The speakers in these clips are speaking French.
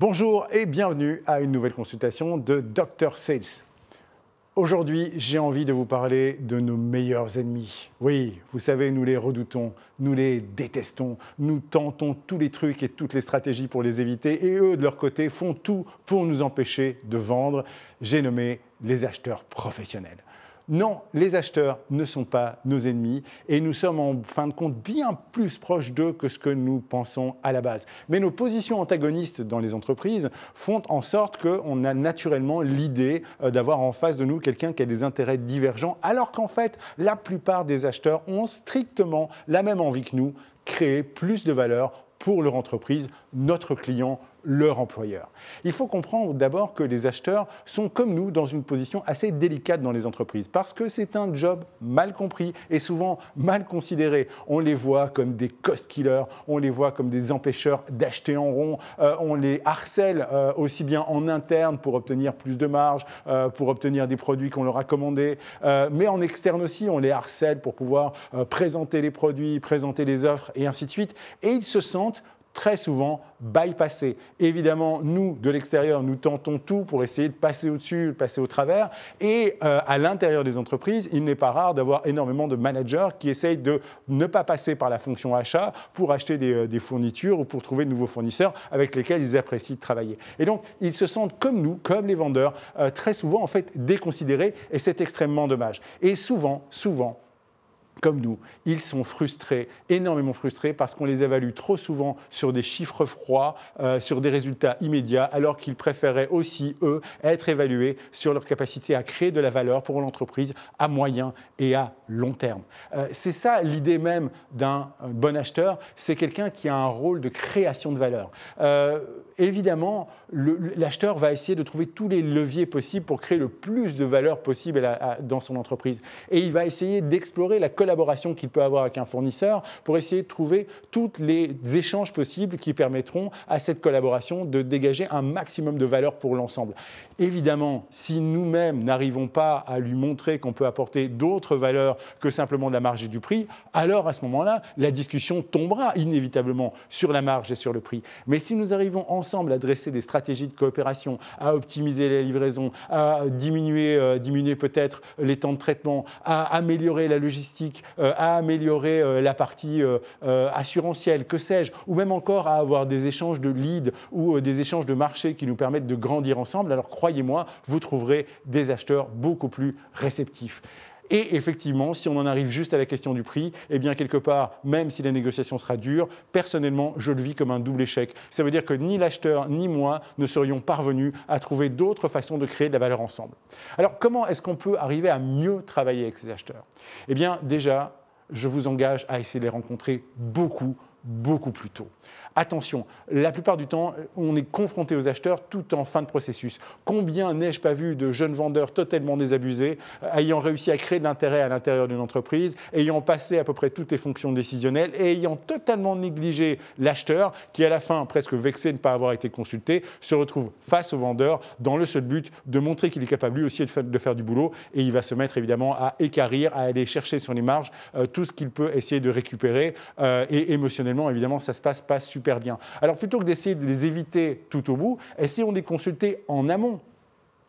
Bonjour et bienvenue à une nouvelle consultation de Dr Sales. Aujourd'hui, j'ai envie de vous parler de nos meilleurs ennemis. Oui, vous savez, nous les redoutons, nous les détestons, nous tentons tous les trucs et toutes les stratégies pour les éviter et eux, de leur côté, font tout pour nous empêcher de vendre. J'ai nommé les acheteurs professionnels. Non, les acheteurs ne sont pas nos ennemis et nous sommes en fin de compte bien plus proches d'eux que ce que nous pensons à la base. Mais nos positions antagonistes dans les entreprises font en sorte qu'on a naturellement l'idée d'avoir en face de nous quelqu'un qui a des intérêts divergents, alors qu'en fait, la plupart des acheteurs ont strictement la même envie que nous, créer plus de valeur pour leur entreprise, notre client, leur employeur. Il faut comprendre d'abord que les acheteurs sont comme nous dans une position assez délicate dans les entreprises parce que c'est un job mal compris et souvent mal considéré. On les voit comme des cost killers, on les voit comme des empêcheurs d'acheter en rond, on les harcèle aussi bien en interne pour obtenir plus de marge, pour obtenir des produits qu'on leur a commandés, mais en externe aussi, on les harcèle pour pouvoir présenter les produits, présenter les offres et ainsi de suite. Et ils se sentent très souvent bypassés. Évidemment, nous, de l'extérieur, nous tentons tout pour essayer de passer au-dessus, passer au travers. Et à l'intérieur des entreprises, il n'est pas rare d'avoir énormément de managers qui essayent de ne pas passer par la fonction achat pour acheter des fournitures ou pour trouver de nouveaux fournisseurs avec lesquels ils apprécient de travailler. Et donc, ils se sentent comme nous, comme les vendeurs, très souvent en fait déconsidérés et c'est extrêmement dommage. Et souvent, comme nous, ils sont frustrés, énormément frustrés, parce qu'on les évalue trop souvent sur des chiffres froids, sur des résultats immédiats, alors qu'ils préféraient aussi, eux, être évalués sur leur capacité à créer de la valeur pour l'entreprise à moyen et à long terme. C'est ça l'idée même d'un bon acheteur, c'est quelqu'un qui a un rôle de création de valeur. Évidemment, l'acheteur va essayer de trouver tous les leviers possibles pour créer le plus de valeur possible dans son entreprise. Et il va essayer d'explorer la collaboration qu'il peut avoir avec un fournisseur pour essayer de trouver tous les échanges possibles qui permettront à cette collaboration de dégager un maximum de valeur pour l'ensemble. Évidemment, si nous-mêmes n'arrivons pas à lui montrer qu'on peut apporter d'autres valeurs que simplement de la marge et du prix, alors à ce moment-là, la discussion tombera inévitablement sur la marge et sur le prix. Mais si nous arrivons ensemble à dresser des stratégies de coopération, à optimiser la livraison, à diminuer peut-être les temps de traitement, à améliorer la logistique, à améliorer la partie assurantielle, que sais-je, ou même encore à avoir des échanges de leads ou des échanges de marché qui nous permettent de grandir ensemble, alors croyez-moi, vous trouverez des acheteurs beaucoup plus réceptifs. Et effectivement, si on en arrive juste à la question du prix, eh bien quelque part, même si la négociation sera dure, personnellement, je le vis comme un double échec. Ça veut dire que ni l'acheteur ni moi ne serions parvenus à trouver d'autres façons de créer de la valeur ensemble. Alors comment est-ce qu'on peut arriver à mieux travailler avec ces acheteurs? Eh bien déjà, je vous engage à essayer de les rencontrer beaucoup plus tôt. Attention, la plupart du temps, on est confronté aux acheteurs tout en fin de processus. Combien n'ai-je pas vu de jeunes vendeurs totalement désabusés, ayant réussi à créer de l'intérêt à l'intérieur d'une entreprise, ayant passé à peu près toutes les fonctions décisionnelles et ayant totalement négligé l'acheteur qui, à la fin, presque vexé de ne pas avoir été consulté, se retrouve face au vendeur dans le seul but de montrer qu'il est capable lui aussi de faire du boulot et il va se mettre évidemment à équarrir, à aller chercher sur les marges tout ce qu'il peut essayer de récupérer et émotionnellement, évidemment, ça se passe pas super bien. Alors plutôt que d'essayer de les éviter tout au bout, essayons de les consulter en amont.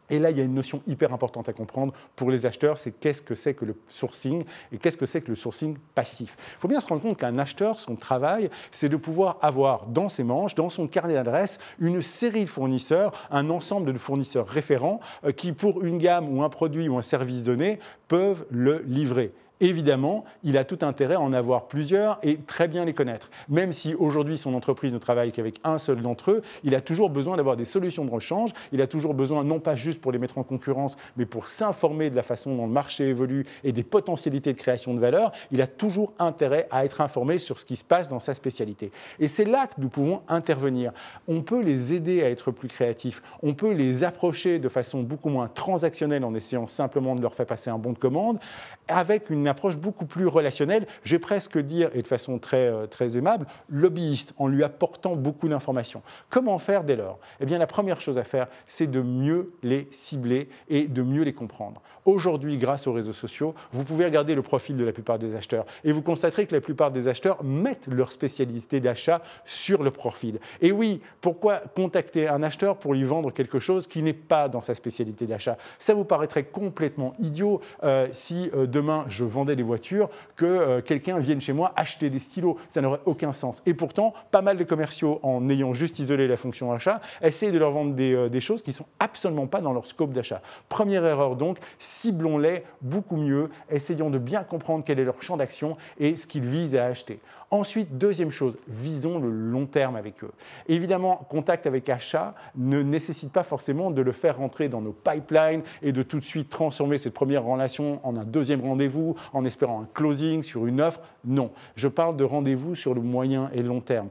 Et là, il y a une notion hyper importante à comprendre pour les acheteurs, c'est qu'est-ce que c'est que le sourcing et qu'est-ce que c'est que le sourcing passif. Il faut bien se rendre compte qu'un acheteur, son travail, c'est de pouvoir avoir dans ses manches, dans son carnet d'adresses, une série de fournisseurs, un ensemble de fournisseurs référents qui, pour une gamme ou un produit ou un service donné, peuvent le livrer. Évidemment, il a tout intérêt à en avoir plusieurs et très bien les connaître. Même si aujourd'hui son entreprise ne travaille qu'avec un seul d'entre eux, il a toujours besoin d'avoir des solutions de rechange. Il a toujours besoin, non pas juste pour les mettre en concurrence, mais pour s'informer de la façon dont le marché évolue et des potentialités de création de valeur. Il a toujours intérêt à être informé sur ce qui se passe dans sa spécialité. Et c'est là que nous pouvons intervenir. On peut les aider à être plus créatifs. On peut les approcher de façon beaucoup moins transactionnelle en essayant simplement de leur faire passer un bon de commande avec une approche beaucoup plus relationnelle, je vais presque dire, et de façon très aimable, lobbyiste, en lui apportant beaucoup d'informations. Comment faire dès lors? Eh bien, la première chose à faire, c'est de mieux les cibler et de mieux les comprendre. Aujourd'hui, grâce aux réseaux sociaux, vous pouvez regarder le profil de la plupart des acheteurs et vous constaterez que la plupart des acheteurs mettent leur spécialité d'achat sur le profil. Et oui, pourquoi contacter un acheteur pour lui vendre quelque chose qui n'est pas dans sa spécialité d'achat? Ça vous paraîtrait complètement idiot si demain je vendais des voitures, que quelqu'un vienne chez moi acheter des stylos. Ça n'aurait aucun sens. Et pourtant, pas mal de commerciaux, en ayant juste isolé la fonction achat, essayent de leur vendre des choses qui ne sont absolument pas dans leur scope d'achat. Première erreur donc, ciblons-les beaucoup mieux, essayons de bien comprendre quel est leur champ d'action et ce qu'ils visent à acheter. Ensuite, deuxième chose, visons le long terme avec eux. Évidemment, contact avec achat ne nécessite pas forcément de le faire rentrer dans nos pipelines et de tout de suite transformer cette première relation en un deuxième rendez-vous, en espérant un closing sur une offre. Non, je parle de rendez-vous sur le moyen et long terme.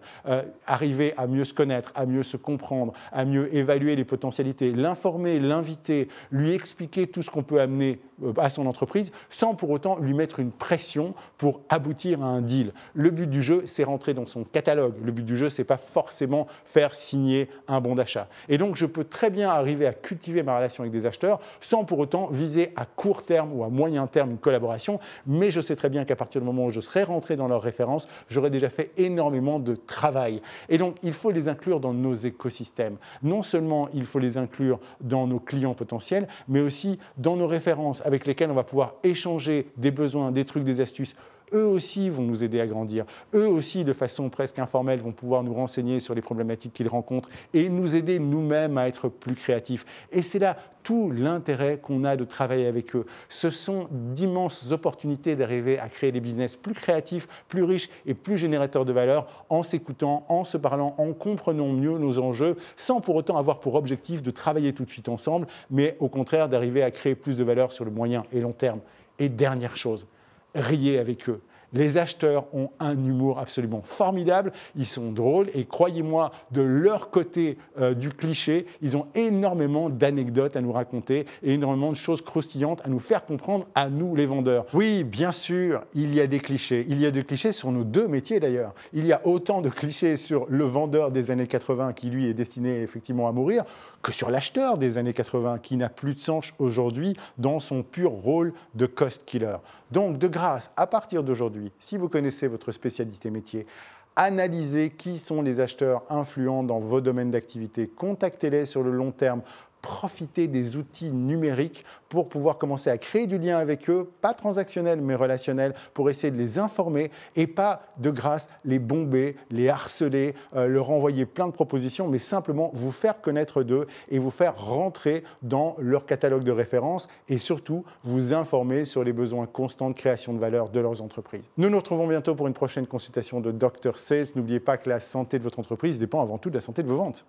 Arriver à mieux se connaître, à mieux se comprendre, à mieux évaluer les potentialités, l'informer, l'inviter, lui expliquer tout ce qu'on peut amener à son entreprise sans pour autant lui mettre une pression pour aboutir à un deal. Le but du jeu, c'est rentrer dans son catalogue. Le but du jeu, c'est pas forcément faire signer un bon d'achat. Et donc, je peux très bien arriver à cultiver ma relation avec des acheteurs sans pour autant viser à court terme ou à moyen terme une collaboration, mais je sais très bien qu'à partir du moment où je serai rentré dans leurs références, j'aurai déjà fait énormément de travail. Et donc, il faut les inclure dans nos écosystèmes. Non seulement il faut les inclure dans nos clients potentiels, mais aussi dans nos références avec lesquelles on va pouvoir échanger des besoins, des trucs, des astuces. Eux aussi vont nous aider à grandir. Eux aussi, de façon presque informelle, vont pouvoir nous renseigner sur les problématiques qu'ils rencontrent et nous aider nous-mêmes à être plus créatifs. Et c'est là tout l'intérêt qu'on a de travailler avec eux. Ce sont d'immenses opportunités d'arriver à créer des business plus créatifs, plus riches et plus générateurs de valeur en s'écoutant, en se parlant, en comprenant mieux nos enjeux, sans pour autant avoir pour objectif de travailler tout de suite ensemble, mais au contraire d'arriver à créer plus de valeur sur le moyen et long terme. Et dernière chose, riez avec eux. Les acheteurs ont un humour absolument formidable, ils sont drôles et croyez-moi, de leur côté du cliché, ils ont énormément d'anecdotes à nous raconter et énormément de choses croustillantes à nous faire comprendre à nous les vendeurs. Oui, bien sûr, il y a des clichés. Il y a des clichés sur nos deux métiers d'ailleurs. Il y a autant de clichés sur le vendeur des années 80 qui lui est destiné effectivement à mourir que sur l'acheteur des années 80 qui n'a plus de sens aujourd'hui dans son pur rôle de cost killer. Donc de grâce, à partir d'aujourd'hui, si vous connaissez votre spécialité métier, analysez qui sont les acheteurs influents dans vos domaines d'activité, contactez-les sur le long terme, profitez des outils numériques pour pouvoir commencer à créer du lien avec eux, pas transactionnel mais relationnel, pour essayer de les informer et pas de grâce les bomber, les harceler, leur envoyer plein de propositions, mais simplement vous faire connaître d'eux et vous faire rentrer dans leur catalogue de références et surtout vous informer sur les besoins constants de création de valeur de leurs entreprises. Nous nous retrouvons bientôt pour une prochaine consultation de Dr Sales. N'oubliez pas que la santé de votre entreprise dépend avant tout de la santé de vos ventes.